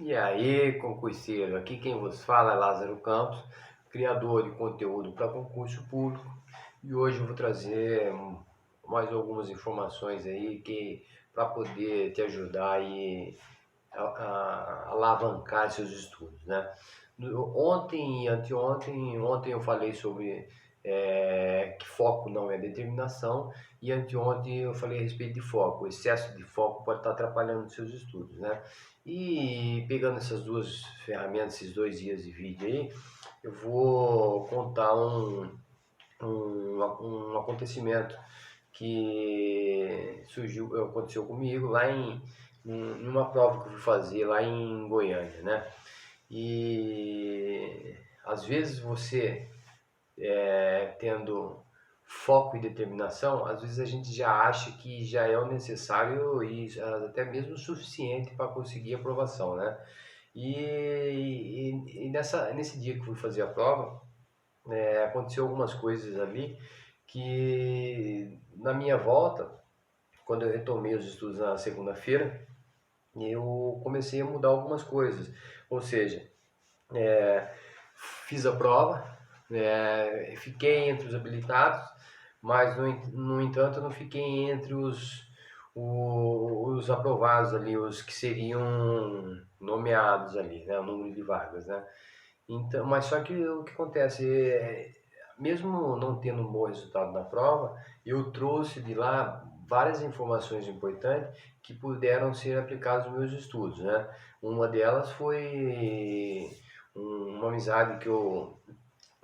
E aí, concurseiro, aqui quem vos fala é Lázaro Campos, criador de conteúdo para concurso público, e hoje eu vou trazer mais algumas informações aí que para poder te ajudar aí a alavancar seus estudos, né? Ontem e anteontem, ontem eu falei sobre que foco não é determinação, e anteontem eu falei a respeito de foco. O excesso de foco pode estar atrapalhando os seus estudos, né? E pegando essas duas ferramentas, esses 2 dias de vídeo aí, eu vou contar um acontecimento que aconteceu comigo lá em uma prova que eu fui fazer lá em Goiânia, né? E às vezes você tendo foco e determinação, às vezes a gente já acha que já é o necessário e até mesmo o suficiente para conseguir a aprovação, né? Nesse dia que eu fui fazer a prova, aconteceu algumas coisas ali que na minha volta, quando eu retomei os estudos na segunda-feira, eu comecei a mudar algumas coisas. Ou seja, fiz a prova, fiquei entre os habilitados, mas no entanto eu não fiquei entre os aprovados ali, os que seriam nomeados ali, né, o número de vagas, né? Então, mas só que o que acontece mesmo não tendo um bom resultado na prova, eu trouxe de lá várias informações importantes que puderam ser aplicadas nos meus estudos, né? Uma delas foi uma amizade que eu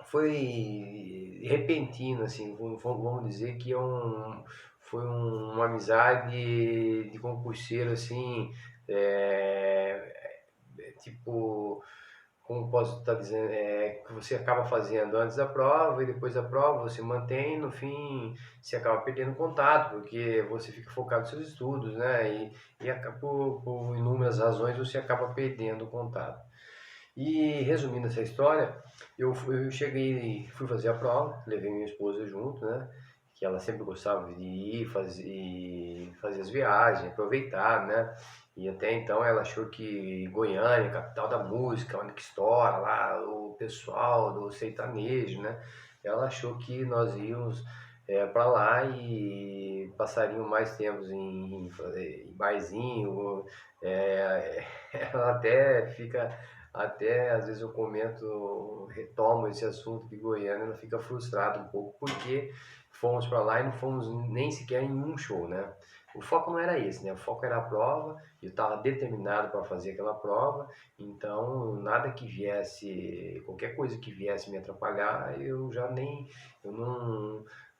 foi repentina, assim, vamos dizer que foi uma amizade de concurseiro, assim, é, tipo, como posso estar dizendo, que você acaba fazendo antes da prova e depois da prova você mantém, no fim você acaba perdendo contato, porque você fica focado nos seus estudos, né? Por inúmeras razões você acaba perdendo contato. E resumindo essa história, eu cheguei, fui fazer a prova, levei minha esposa junto, né? Que ela sempre gostava de ir fazer as viagens, aproveitar, né? E até então ela achou que Goiânia, capital da música, onde que estoura lá o pessoal do sertanejo, né? Ela achou que nós íamos para lá e passariam mais tempos em barzinho. Ela até fica até às vezes eu comento, retomo esse assunto de Goiânia, ela fica frustrada um pouco porque fomos para lá e não fomos nem sequer em um show, né? O foco não era esse, né? O foco era a prova, eu estava determinado para fazer aquela prova, então nada que viesse, qualquer coisa que viesse me atrapalhar, eu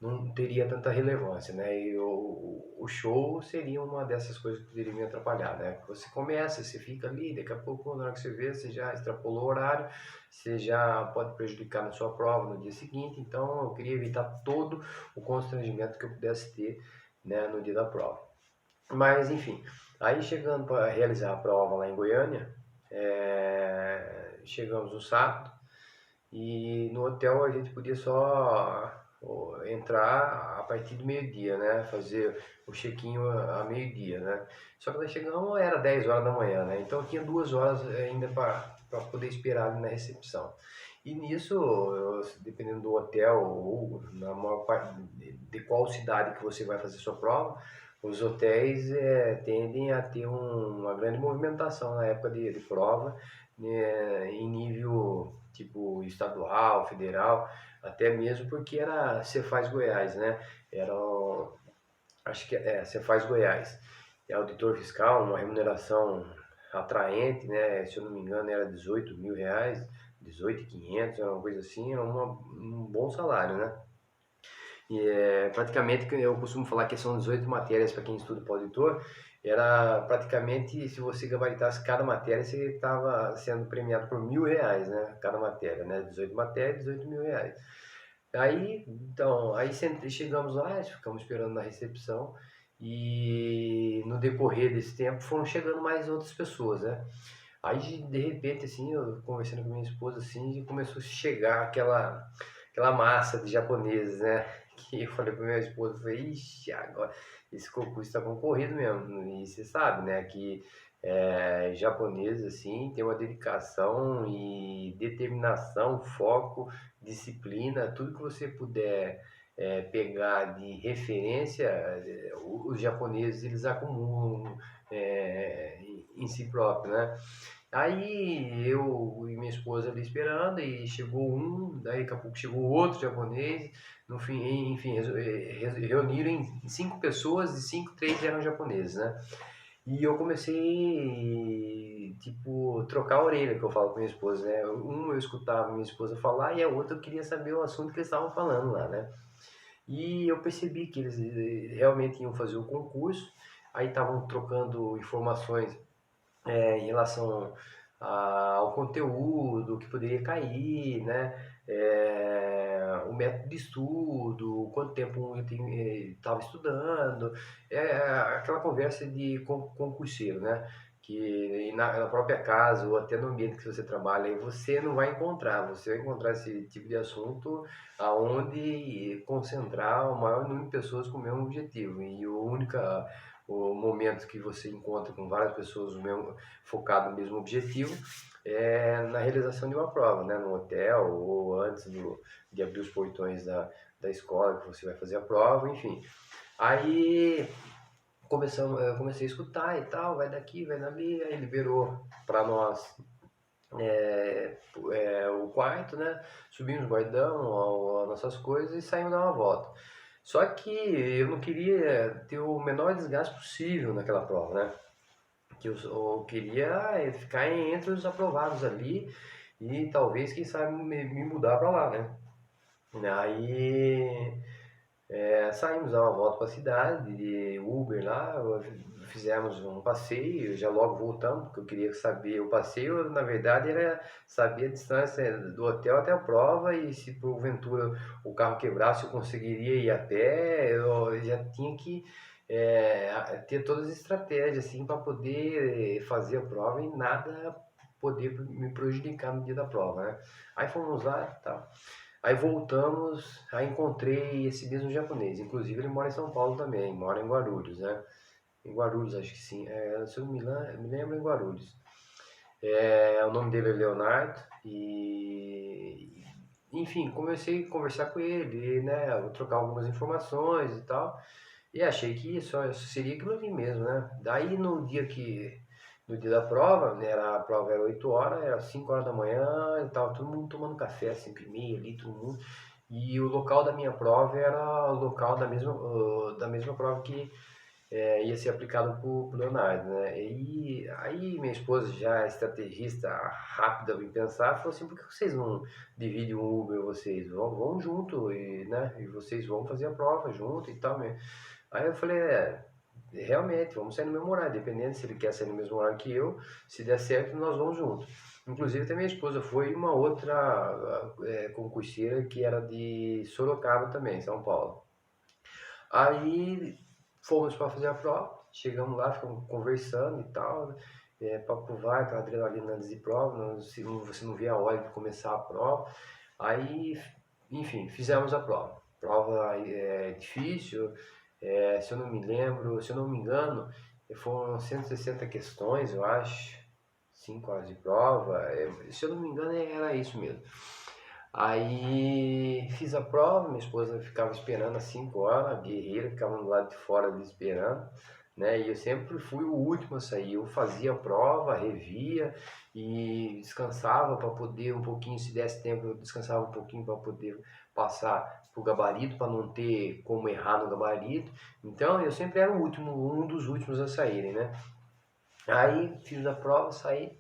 não teria tanta relevância, né? E o show seria uma dessas coisas que poderia me atrapalhar, né? Você começa, você fica ali, daqui a pouco, na hora que você vê, você já extrapolou o horário, você já pode prejudicar na sua prova no dia seguinte, então eu queria evitar todo o constrangimento que eu pudesse ter, né, no dia da prova. Mas, enfim, aí chegando para realizar a prova lá em Goiânia, chegamos no sábado, e no hotel a gente podia só entrar a partir do meio-dia, né? Fazer o check-in a meio-dia, né? Só que nós chegamos, era 10 horas da manhã, né? Então tinha 2 horas ainda para poder esperar ali na recepção. E nisso, dependendo do hotel ou na maior parte de qual cidade que você vai fazer sua prova, os hotéis tendem a ter uma grande movimentação na época de prova, né, em nível tipo estadual, federal, até mesmo porque era Cefaz Goiás, né? Acho que Cefaz Goiás. É auditor fiscal, uma remuneração atraente, né? Se eu não me engano era R$ 18.000, 18.500, uma coisa assim, é um bom salário, né? E praticamente, eu costumo falar que são 18 matérias para quem estuda para auditor, era praticamente, se você gabaritasse cada matéria, você estava sendo premiado por R$ 1.000, né? Cada matéria, né? 18 matérias, R$ 18.000. Aí chegamos lá, ficamos esperando na recepção e no decorrer desse tempo foram chegando mais outras pessoas, né? Aí de repente, assim, eu conversando com minha esposa, assim, começou a chegar aquela massa de japoneses, né? Que eu falei pra minha esposa, falei, ixi, agora esse concurso está concorrido mesmo. E você sabe, né? Que japoneses, assim, têm uma dedicação e determinação, foco, disciplina, tudo que você puder pegar de referência, os japoneses eles acumulam em si próprio, né? Aí eu e minha esposa ali esperando, e chegou um, daí daqui a pouco chegou outro japonês, no fim, enfim, reuniram em cinco pessoas, e três eram japoneses, né? E eu comecei, tipo, trocar a orelha, que eu falo com minha esposa, né? Um eu escutava minha esposa falar, e a outra eu queria saber o assunto que eles estavam falando lá, né? E eu percebi que eles realmente iam fazer o concurso, aí estavam trocando informações em relação ao conteúdo que poderia cair, né? O método de estudo, quanto tempo um estava estudando, aquela conversa de concurseiro, né? Que na própria casa ou até no ambiente que você trabalha, aí você não vai encontrar, você vai encontrar esse tipo de assunto aonde concentrar o maior número de pessoas com o mesmo objetivo. E o momento que você encontra com várias pessoas focado no mesmo objetivo na realização de uma prova, né? No hotel ou antes de abrir os portões da escola que você vai fazer a prova, enfim. Aí eu comecei a escutar e tal, vai daqui, vai dali, aí liberou para nós o quarto, né? Subimos o guardão, as nossas coisas e saímos dar uma volta. Só que eu não queria ter o menor desgaste possível naquela prova, né? Que eu queria ficar entre os aprovados ali e talvez, quem sabe, me mudar para lá, né? Aí saímos dar uma volta para a cidade, de Uber lá, fizemos um passeio, já logo voltamos, porque eu queria saber. O passeio, na verdade, era saber a distância do hotel até a prova e se porventura o carro quebrasse eu conseguiria ir a pé, eu já tinha que ter todas as estratégias assim, para poder fazer a prova e nada poder me prejudicar no dia da prova, né? Aí fomos lá e tal. Aí voltamos, aí encontrei esse mesmo japonês. Inclusive ele mora em São Paulo também, mora em Guarulhos, né? Em Guarulhos, acho que sim. Se eu não me lembro, em Guarulhos. O nome dele é Leonardo e, enfim, comecei a conversar com ele, né? Vou trocar algumas informações e tal. E achei que só seria aquilo ali mesmo, né? Daí no dia da prova, né, a prova era 8 horas, era 5 horas da manhã, e tava todo mundo tomando café, 5 e meia ali, todo mundo. E o local da minha prova era o local da mesma prova que ia ser aplicado pro Leonardo, né? E aí minha esposa, já estrategista, rápida em pensar, falou assim, por que vocês não dividem um Uber, vocês vão junto, e, né? E vocês vão fazer a prova junto e tal, né? Aí eu falei, realmente, vamos sair no mesmo horário, dependendo se ele quer sair no mesmo horário que eu, se der certo, nós vamos juntos. Inclusive, até minha esposa foi, uma outra concurseira que era de Sorocaba também, São Paulo. Aí fomos para fazer a prova, chegamos lá, ficamos conversando e tal, né? Papo vai, aquela adrenalina antes de prova, você não vê a hora de começar a prova. Aí, enfim, fizemos a prova. Prova difícil, se eu não me lembro, se eu não me engano, foram 160 questões, eu acho, 5 horas de prova. Se eu não me engano, era isso mesmo. Aí fiz a prova, minha esposa ficava esperando às 5 horas, a guerreira ficava do lado de fora ali esperando, né? E eu sempre fui o último a sair. Eu fazia a prova, revia e descansava para poder um pouquinho, se desse tempo, eu descansava um pouquinho para poder passar pro gabarito, para não ter como errar no gabarito. Então eu sempre era o último, um dos últimos a saírem, né? Aí fiz a prova, saí.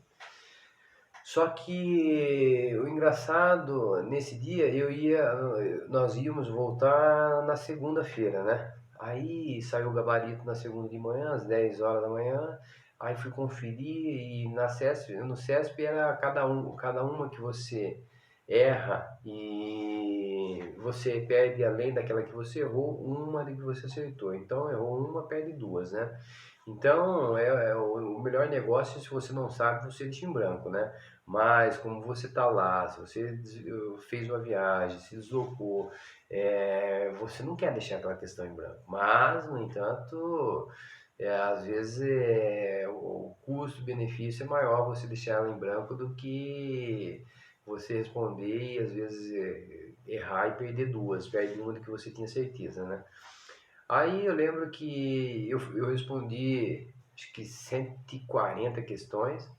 Só que o engraçado, nesse dia nós íamos voltar na segunda-feira, né? Aí saiu o gabarito na segunda de manhã, às 10 horas da manhã. Aí fui conferir e no CESP era cada uma que você erra e você perde, além daquela que você errou, uma de que você acertou. Então errou uma, perde duas, né? Então é o melhor negócio. Se você não sabe, você deixa em branco, né? Mas como você está lá, se você fez uma viagem, se deslocou, você não quer deixar aquela questão em branco. Mas, no entanto, Às vezes o custo-benefício é maior você deixar ela em branco do que você responder e às vezes errar e perder duas, perde uma que você tinha certeza, né? Aí eu lembro que eu respondi acho que 140 questões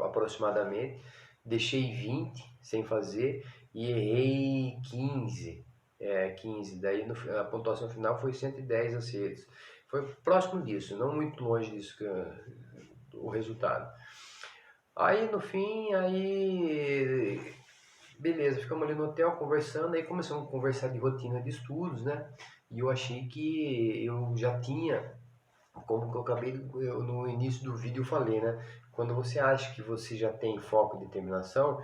aproximadamente, deixei 20 sem fazer e errei 15. 15. Daí a pontuação final foi 110 acertos. Foi próximo disso, não muito longe disso o resultado. Aí no fim, aí beleza, ficamos ali no hotel conversando, aí começamos a conversar de rotina de estudos, né? E eu achei que eu já tinha, como que eu acabei no início do vídeo eu falei, né? Quando você acha que você já tem foco e determinação,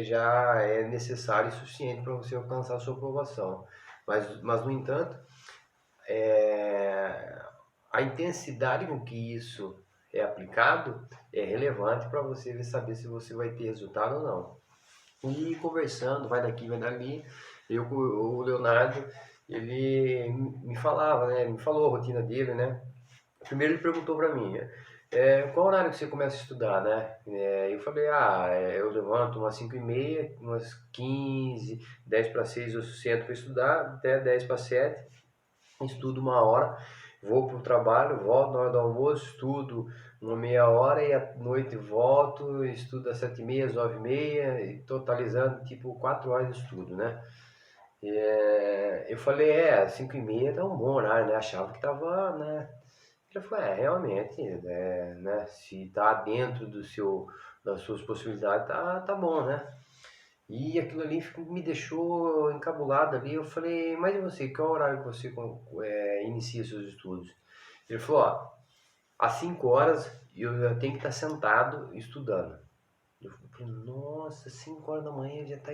já é necessário e suficiente para você alcançar a sua aprovação. Mas no entanto, é, a intensidade com que isso é aplicado é relevante para você saber se você vai ter resultado ou não. E conversando, vai daqui, vai dali, o Leonardo, ele me falava, né? Me falou a rotina dele, né? Primeiro ele perguntou para mim, qual horário que você começa a estudar, né? Eu falei, eu levanto umas 5h30, umas 15, 10 para 6 eu sento para estudar, até 10 para 7, estudo uma hora, vou para o trabalho, volto na hora do almoço, estudo uma meia hora e à noite volto, estudo às 7h30, às 9h30, totalizando tipo 4 horas de estudo, né? Eu falei, 5h30 tá um bom horário, né? Achava que tava, né? Ele falou, realmente, né? Se tá dentro das suas possibilidades, tá bom, né? E aquilo ali me deixou encabulado ali. Eu falei, mas e você, qual horário que você inicia seus estudos? Ele falou, às 5 horas eu já tenho que estar sentado estudando. Eu falei, nossa, 5 horas da manhã já tá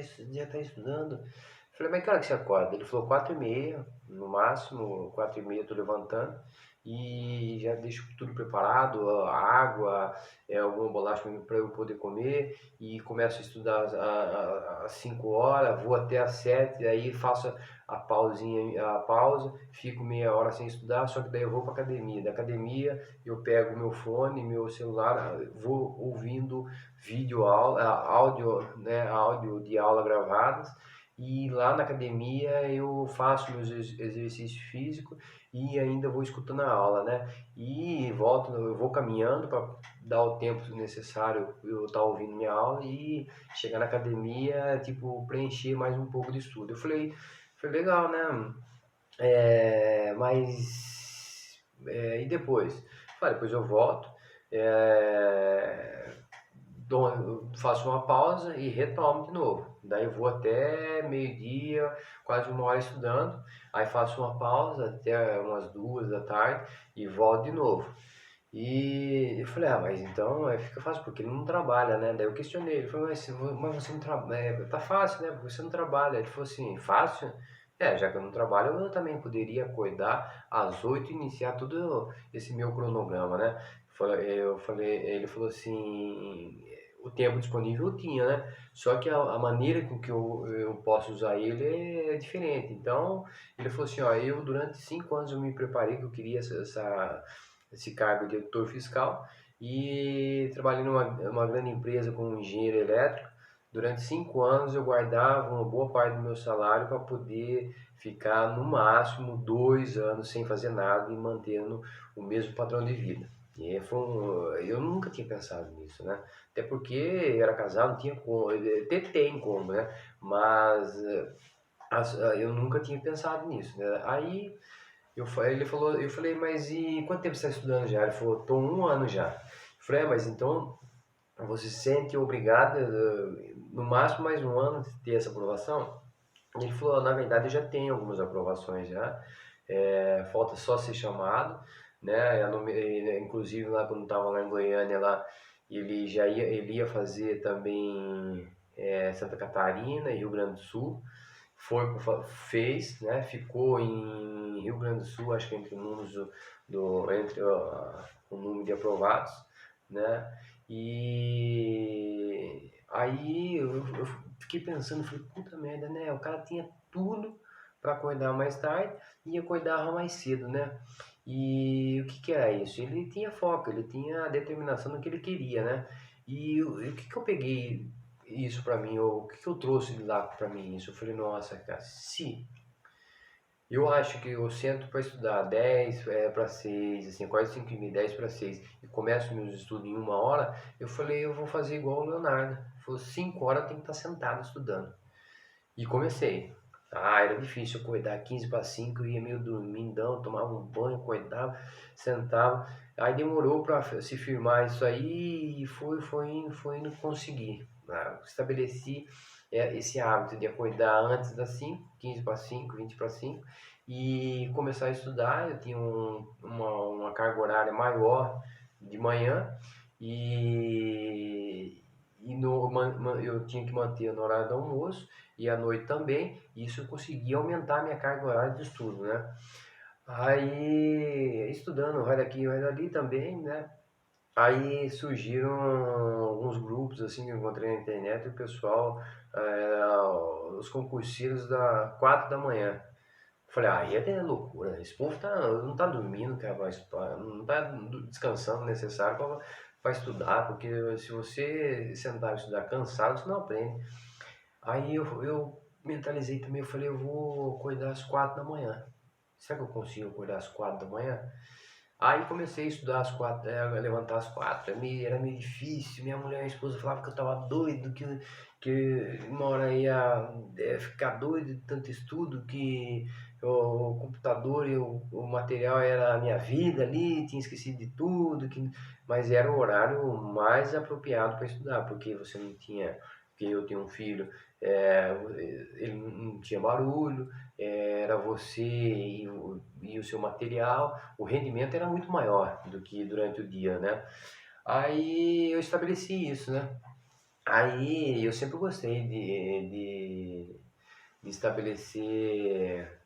estudando. Eu falei, mas que hora que você acorda? Ele falou, 4h30, no máximo, 4h30 eu tô levantando e já deixo tudo preparado, a água, alguma bolacha para eu poder comer e começo a estudar às 5 horas, vou até às 7, aí faço a pausa, fico meia hora sem estudar, só que daí eu vou para academia. Da academia eu pego meu fone, meu celular, vou ouvindo vídeo aula, áudio, né, áudio de aula gravadas e lá na academia eu faço meus exercícios físicos e ainda vou escutando a aula, né? E volto, eu vou caminhando para dar o tempo necessário eu estar ouvindo minha aula e chegar na academia, tipo, preencher mais um pouco de estudo. Foi legal, né? E depois? Depois eu volto, é, faço uma pausa e retomo de novo. Daí eu vou até meio-dia, quase uma hora estudando. Aí faço uma pausa até umas 2 da tarde e volto de novo. E eu falei, mas então fica fácil, porque ele não trabalha, né? Daí eu questionei, ele falou, mas você não trabalha, tá fácil, né? Porque você não trabalha. Ele falou assim, fácil? Já que eu não trabalho, eu também poderia acordar às 8 e iniciar todo esse meu cronograma, né? Ele falou assim, o tempo disponível eu tinha, né? Só que a maneira com que eu posso usar ele é diferente. Então, ele falou assim, eu durante 5 anos eu me preparei que eu queria esse cargo de auditor fiscal e trabalhei numa grande empresa como engenheiro elétrico. Durante 5 anos eu guardava uma boa parte do meu salário para poder ficar no máximo 2 anos sem fazer nada e mantendo o mesmo padrão de vida. Eu nunca tinha pensado nisso, né? Até porque eu era casado, não tinha como, até tem como, né? Mas eu nunca tinha pensado nisso, né? Aí ele falou, eu falei, mas e quanto tempo você está estudando já? Ele falou, estou 1 ano já. Eu falei, mas então você se sente obrigado, no máximo mais 1 ano, de ter essa aprovação? Ele falou, na verdade eu já tenho algumas aprovações já, falta só ser chamado, né? Inclusive lá quando estava lá em Goiânia, lá, ele ia fazer também Santa Catarina e Rio Grande do Sul, fez, né? Ficou em Rio Grande do Sul, acho que entre os números entre o número de aprovados, né? E aí eu fiquei pensando, falei, puta merda, né? O cara tinha tudo para acordar mais tarde e acordava mais cedo, né? E o que que era isso? Ele tinha foco, ele tinha determinação no que ele queria, né? E o que que eu peguei isso pra mim, ou o que que eu trouxe de lá pra mim isso? Eu falei, nossa, cara, se eu acho que eu sento para estudar 10 para 6 assim, quase 5 e meia, 10 para 6 e começo meus estudos em 1 hora, eu falei, eu vou fazer igual o Leonardo. Falou, 5 horas tem que estar sentado estudando. E comecei. Ah, era difícil acordar 15 para 5, eu ia meio dormindão, tomava um banho, acordava, sentava. Aí demorou para se firmar isso aí e foi indo conseguir. Ah, estabeleci esse hábito de acordar antes das 5, 15 para 5, 20 para 5 e começar a estudar. Eu tinha uma carga horária maior de manhã e, eu tinha que manter no horário do almoço e à noite também, e isso eu consegui aumentar a minha carga horária de estudo, né? Aí, estudando, vai daqui, vai dali também, né? Aí surgiram alguns grupos assim que eu encontrei na internet e o pessoal, os concurseiros da 4 da manhã. Falei, aí é loucura, esse povo não tá dormindo, cara, não tá descansando o necessário para estudar, porque se você sentar e estudar cansado, você não aprende. Aí eu mentalizei também, eu falei, eu vou acordar às 4 da manhã. Será que eu consigo acordar às 4 da manhã? Aí comecei a estudar às 4, a levantar às 4. Era meio difícil. Minha mulher, minha esposa falava que eu tava doido, que uma hora ia ficar doido de tanto estudo, que o computador e o material era a minha vida ali, tinha esquecido de tudo, mas era o horário mais apropriado para estudar, porque você não tinha, porque eu tenho um filho, ele não tinha barulho, era você e o seu material, o rendimento era muito maior do que durante o dia, né? Aí eu estabeleci isso, né? Aí eu sempre gostei de estabelecer,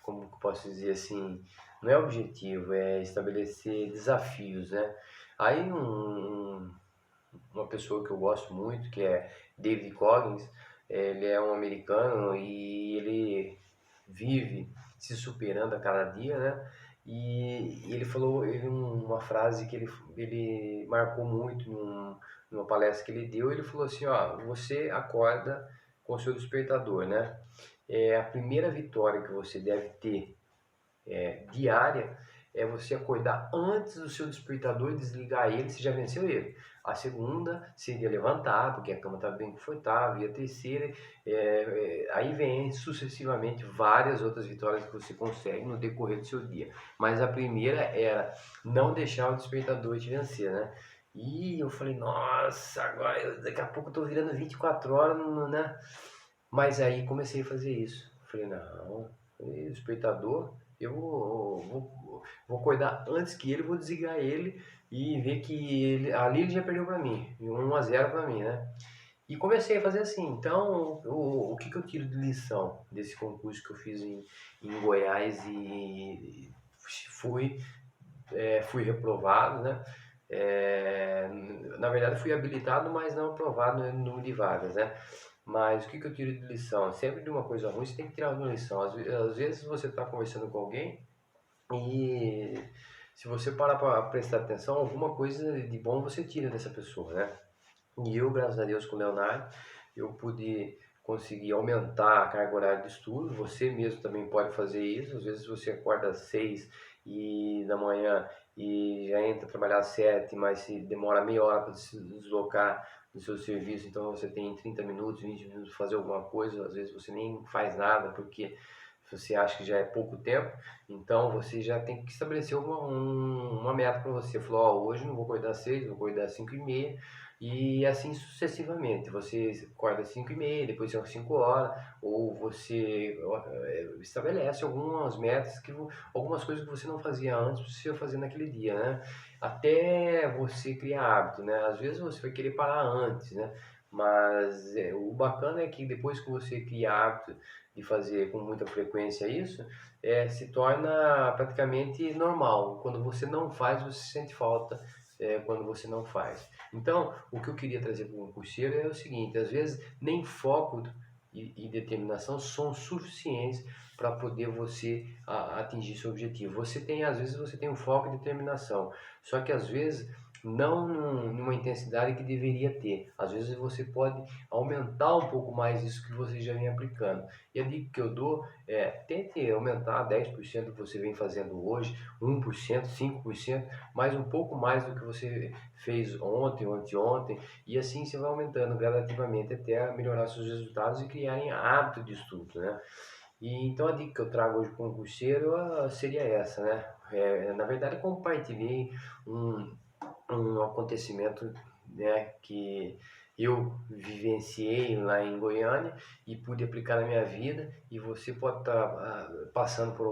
como que eu posso dizer assim, não é objetivo, é estabelecer desafios, né? Aí uma pessoa que eu gosto muito, que é David Goggins, ele é um americano e ele vive se superando a cada dia, né? E ele falou uma frase que ele marcou muito numa palestra que ele deu. Ele falou assim, ó, você acorda com o seu despertador, né? A primeira vitória que você deve ter diária é você acordar antes do seu despertador e desligar ele, você já venceu ele. A segunda seria levantar, porque a cama está bem confortável. E a terceira, aí vem sucessivamente várias outras vitórias que você consegue no decorrer do seu dia. Mas a primeira era não deixar o despertador te vencer, né? E eu falei, nossa, agora daqui a pouco eu tô virando 24 horas, né? Mas aí comecei a fazer isso. Falei, não, despertador, eu vou acordar antes que ele, vou desligar ele e ver que ali ele já perdeu para mim, 1-0 para mim, né? E comecei a fazer assim. Então, o que, que eu tiro de lição desse concurso que eu fiz em Goiás e fui, fui reprovado, né? Na verdade, fui habilitado, mas não aprovado no número de vagas, né? Mas o que, que eu tiro de lição? Sempre de uma coisa ruim, você tem que tirar uma lição. Às vezes você está conversando com alguém e se você parar para prestar atenção, alguma coisa de bom você tira dessa pessoa, né? E eu, graças a Deus, com o Leonardo, eu pude conseguir aumentar a carga horária de estudo. Você mesmo também pode fazer isso. Às vezes você acorda às 6 da manhã e já entra trabalhar às 7, mas se demora meia hora para se deslocar do seu serviço, então você tem 30 minutos, 20 minutos para fazer alguma coisa. Às vezes você nem faz nada porque você acha que já é pouco tempo, então você já tem que estabelecer uma meta para você. Falou, ó, hoje não vou acordar às 6, vou acordar às 5 e meia, e assim sucessivamente. Você acorda às 5 e meia, depois são 5 horas, ou você estabelece algumas metas, algumas coisas que você não fazia antes, você ia fazer naquele dia, né? Até você criar hábito, né? Às vezes você vai querer parar antes, né? Mas o bacana é que depois que você cria hábito de fazer com muita frequência isso, se torna praticamente normal. Quando você não faz, você sente falta quando você não faz. Então, o que eu queria trazer para o concurseiro é o seguinte: às vezes nem foco e determinação são suficientes para poder você atingir seu objetivo. Às vezes você tem um foco e determinação, só que às vezes não numa intensidade que deveria ter. Às vezes você pode aumentar um pouco mais isso que você já vem aplicando. E a dica que eu dou é tente aumentar 10% do que você vem fazendo hoje, 1%, 5%, mais um pouco mais do que você fez ontem ou anteontem, e assim você vai aumentando gradativamente até melhorar seus resultados e criarem hábito de estudo, né? E então a dica que eu trago hoje para o concurseiro seria essa, né? Na verdade, eu compartilhei um, um acontecimento, né, que eu vivenciei lá em Goiânia e pude aplicar na minha vida, e você pode estar passando por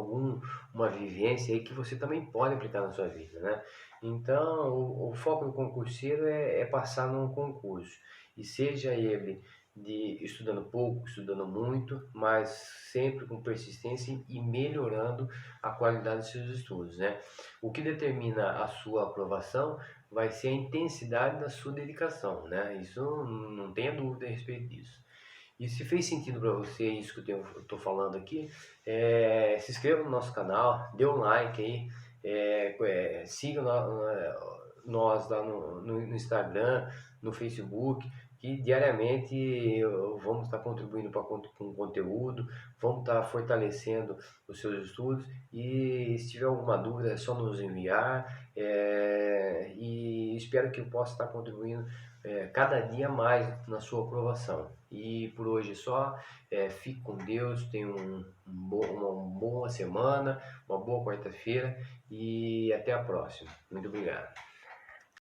uma vivência aí que você também pode aplicar na sua vida, né? Então, o foco do concurseiro é passar num concurso, e seja ele de estudando pouco, estudando muito, mas sempre com persistência e melhorando a qualidade dos seus estudos, né? O que determina a sua aprovação vai ser a intensidade da sua dedicação, né? Isso não tenha dúvida a respeito disso. E se fez sentido para você isso que eu estou falando aqui, se inscreva no nosso canal, dê um like aí, siga nós lá no Instagram, no Facebook, que diariamente vamos estar contribuindo com conteúdo, vamos estar fortalecendo os seus estudos, e se tiver alguma dúvida é só nos enviar, e espero que eu possa estar contribuindo cada dia mais na sua aprovação. E por hoje é só, fique com Deus, tenha uma boa semana, uma boa quarta-feira, e até a próxima. Muito obrigado.